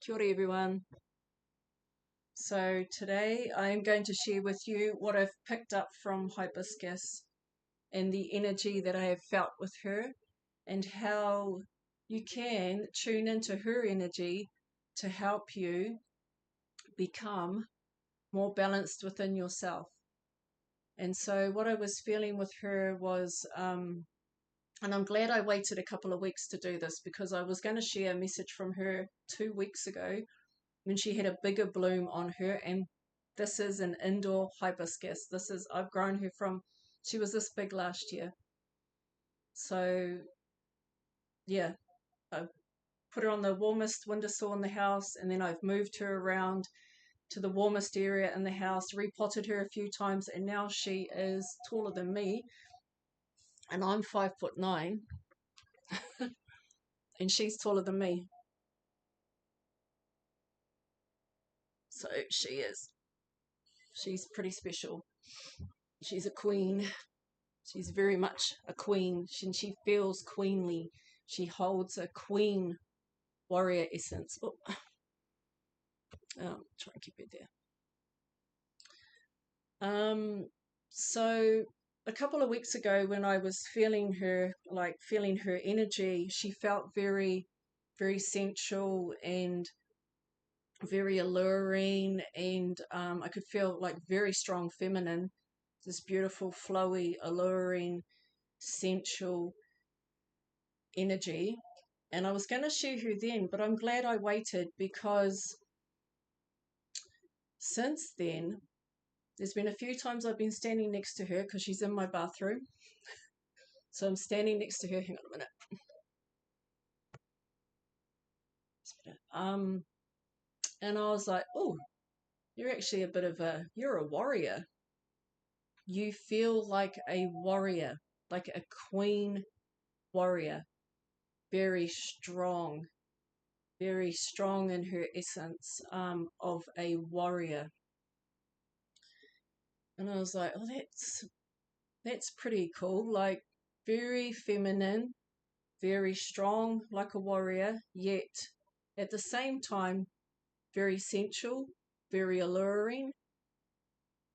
Kia ora everyone. So today I'm going to share with you what I've picked up from Hibiscus and the energy that I have felt with her and how you can tune into her energy to help you become more balanced within yourself. And so what I was feeling with her was, and I'm glad I waited a couple of weeks to do this because I was going to share a message from her 2 weeks ago when she had a bigger bloom on her, and this is an indoor hibiscus. I've grown her from, she was this big last year. So yeah, I put her on the warmest windowsill in the house, and then I've moved her around to the warmest area in the house, repotted her a few times, and now she is taller than me, and I'm 5'9", and she's taller than me. So she's pretty special. She's a queen. She's very much a queen, and she feels queenly. She holds a queen warrior essence. Oh, try and keep it there. So a couple of weeks ago when I was feeling her energy, she felt very, very sensual and very alluring, and I could feel like very strong feminine, this beautiful, flowy, alluring, sensual energy. And I was going to share her then, but I'm glad I waited because since then, there's been a few times I've been standing next to her because she's in my bathroom. So I'm standing next to her. Hang on a minute. And I was like, oh, you're actually you're a warrior. You feel like a warrior, like a queen warrior. Very strong in her essence of a warrior. And I was like, oh, that's pretty cool. Like very feminine, very strong, like a warrior, yet at the same time, very sensual, very alluring,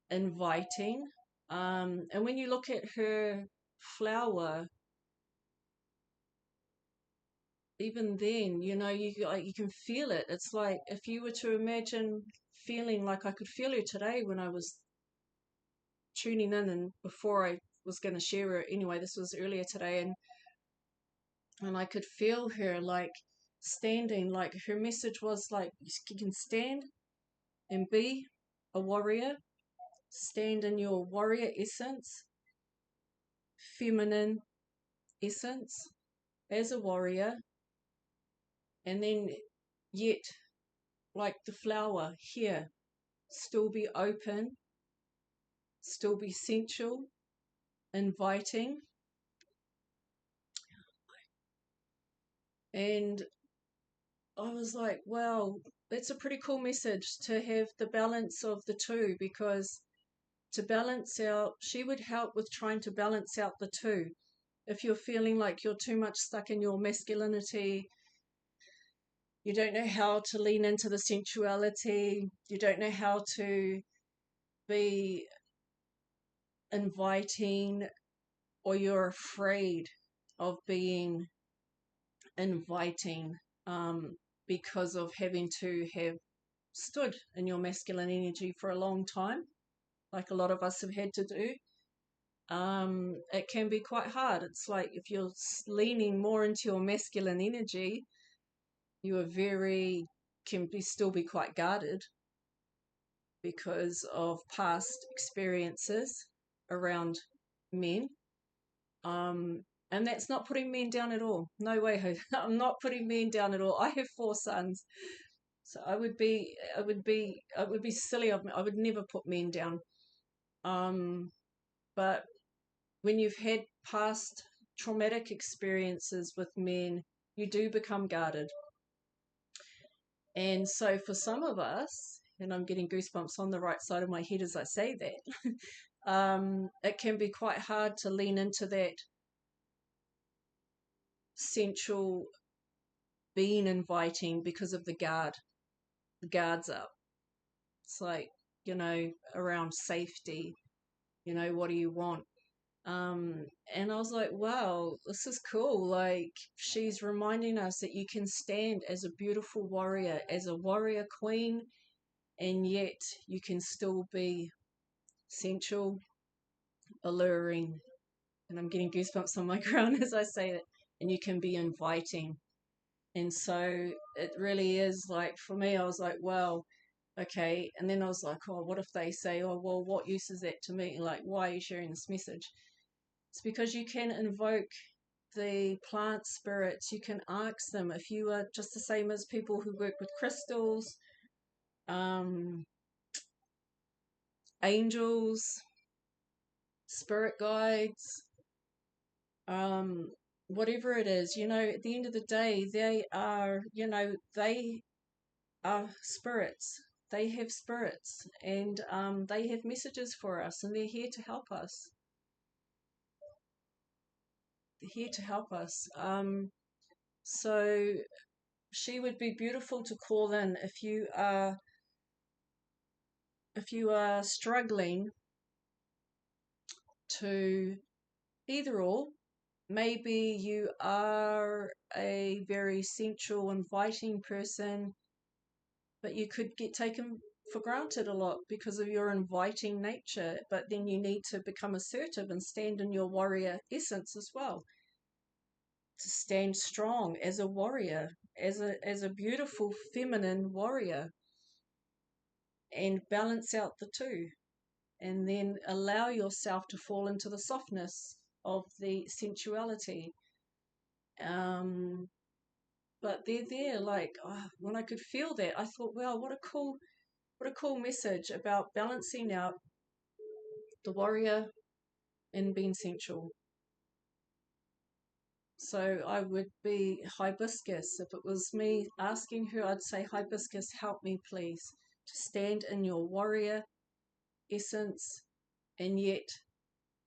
inviting. And when you look at her flower, even then, you can feel it. It's like if you were to imagine feeling like I could feel her today when I was tuning in, and before I was going to share her anyway, this was earlier today, and I could feel her like standing, like her message was like, you can stand and be a warrior, stand in your warrior essence, feminine essence as a warrior, and then yet like the flower here, still be open, still be sensual, inviting. And I was like, wow, that's a pretty cool message to have the balance of the two, because to balance out, she would help with trying to balance out the two. If you're feeling like you're too much stuck in your masculinity, you don't know how to lean into the sensuality, you don't know how to be inviting, or you're afraid of being inviting because of having to have stood in your masculine energy for a long time, like a lot of us have had to do. It can be quite hard. It's like if you're leaning more into your masculine energy, you are still be quite guarded because of past experiences around men. And that's not putting men down at all. No way. I'm not putting men down at all. I have 4 sons. So I would be silly of me. I would never put men down. But when you've had past traumatic experiences with men, you do become guarded. And so for some of us, and I'm getting goosebumps on the right side of my head as I say that, it can be quite hard to lean into that sensual being inviting because of the guard the guards up. It's like, around safety, what do you want? And I was like, wow, this is cool. Like, she's reminding us that you can stand as a beautiful warrior, as a warrior queen, and yet you can still be sensual, alluring. And I'm getting goosebumps on my crown as I say it. And you can be inviting. And so it really is like, for me, I was like, wow, okay. And then I was like, oh, what if they say, oh, well, what use is that to me? Like, why are you sharing this message? It's because you can invoke the plant spirits. You can ask them if you are just the same as people who work with crystals, um, angels, spirit guides, whatever it is, at the end of the day, they are spirits. They have spirits, and they have messages for us, and they're here to help us. They're here to help us. So she would be beautiful to call in if you are struggling to either or. Maybe you are a very sensual, inviting person, but you could get taken for granted a lot because of your inviting nature. But then you need to become assertive and stand in your warrior essence as well. To stand strong as a warrior, as a beautiful feminine warrior, and balance out the two. And then allow yourself to fall into the softness of the sensuality. But they're there, like, when I could feel that, I thought, wow, what a cool message about balancing out the warrior and being sensual. So I would be Hibiscus. If it was me asking her, I'd say, Hibiscus, help me please to stand in your warrior essence and yet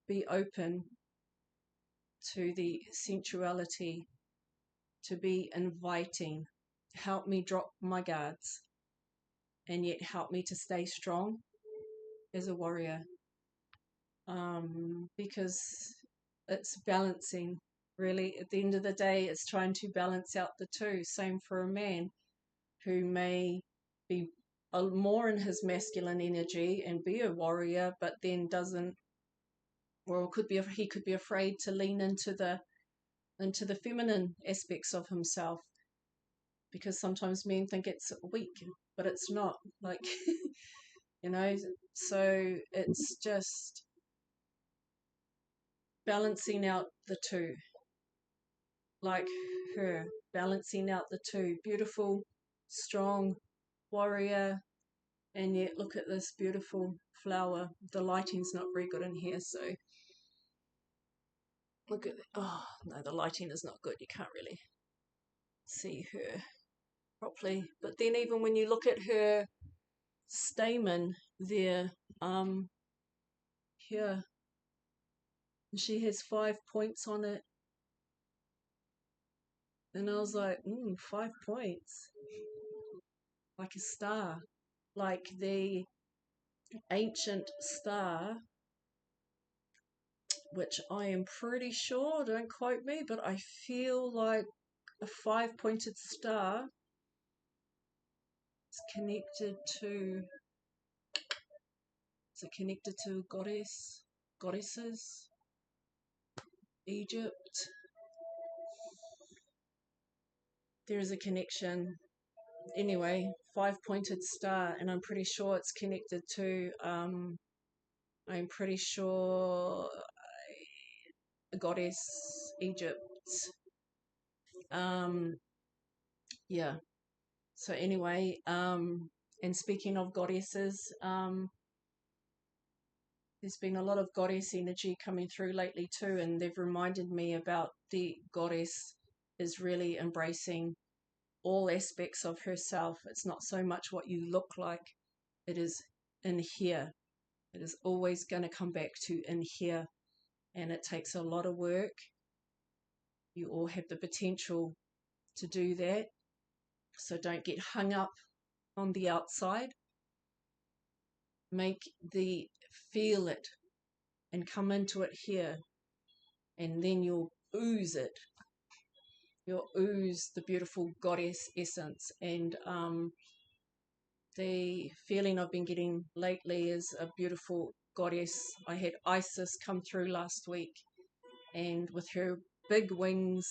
be open to the sensuality, to be inviting. Help me drop my guards and yet help me to stay strong as a warrior. Because it's balancing, really. At the end of the day, it's trying to balance out the two. Same for a man who may be more in his masculine energy and be a warrior, but then doesn't, or he could be afraid to lean into the feminine aspects of himself, because sometimes men think it's weak, but it's not. Like, so it's just balancing out the two, like her, balancing out the two. Beautiful, strong warrior, and yet look at this beautiful flower. The lighting's not very good in here, so look at, oh no, the lighting is not good. You can't really see her properly. But then even when you look at her stamen there, here, she has 5 points on it. And I was like, 5 points. Like a star. Like the ancient star, which I am pretty sure, don't quote me, but I feel like a 5-pointed star is connected to goddesses, Egypt. There is a connection. Anyway, 5-pointed star, and I'm pretty sure it's connected to, I'm pretty sure, a goddess, Egypt. Yeah. So anyway, and speaking of goddesses, there's been a lot of goddess energy coming through lately too, and they've reminded me about the goddess is really embracing all aspects of herself. It's not so much what you look like, it is in here. It is always going to come back to in here, and it takes a lot of work. You all have the potential to do that, so don't get hung up on the outside. Feel it and come into it here, and then you'll ooze it. You'll ooze the beautiful goddess essence. And the feeling I've been getting lately is a beautiful goddess. I had Isis come through last week, and with her big wings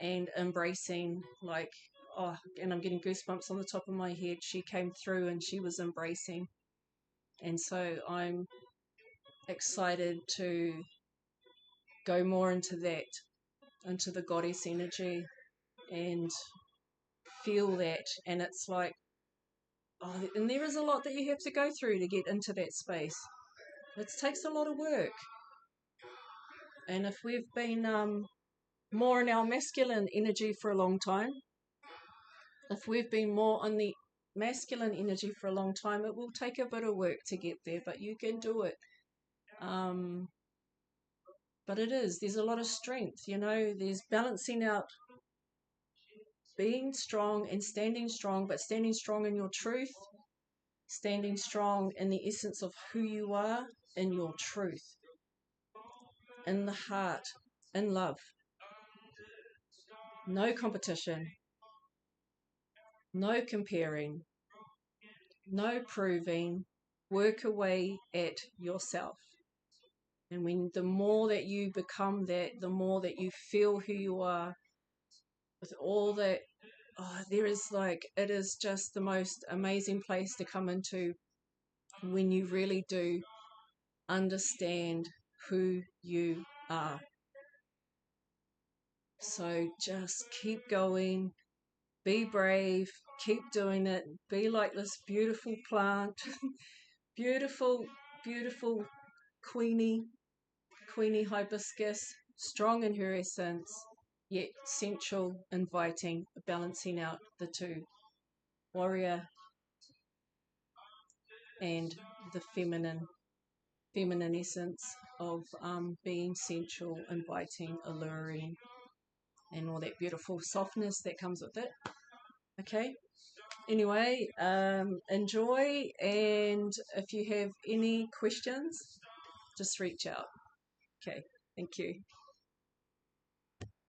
and embracing, like, oh, and I'm getting goosebumps on the top of my head. She came through and she was embracing. And so I'm excited to go more into that, into the goddess energy, and feel that. And it's like, oh, and there is a lot that you have to go through to get into that space. It takes a lot of work. And if we've been more in our masculine energy for a long time, if we've been more on the masculine energy for a long time, it will take a bit of work to get there, but you can do it. But there's a lot of strength, there's balancing out being strong and standing strong, but standing strong in your truth, standing strong in the essence of who you are, in your truth, in the heart, in love. No competition, no comparing, no proving. Work away at yourself. And the more that you become that, the more that you feel who you are, with all that, it is just the most amazing place to come into when you really do understand who you are. So just keep going, be brave, keep doing it, be like this beautiful plant, beautiful, beautiful queenie hibiscus, strong in her essence, yet sensual, inviting, balancing out the two, warrior and the feminine essence of being sensual, inviting, alluring, and all that beautiful softness that comes with it. Okay. Anyway, enjoy, and if you have any questions, just reach out. Okay. Thank you.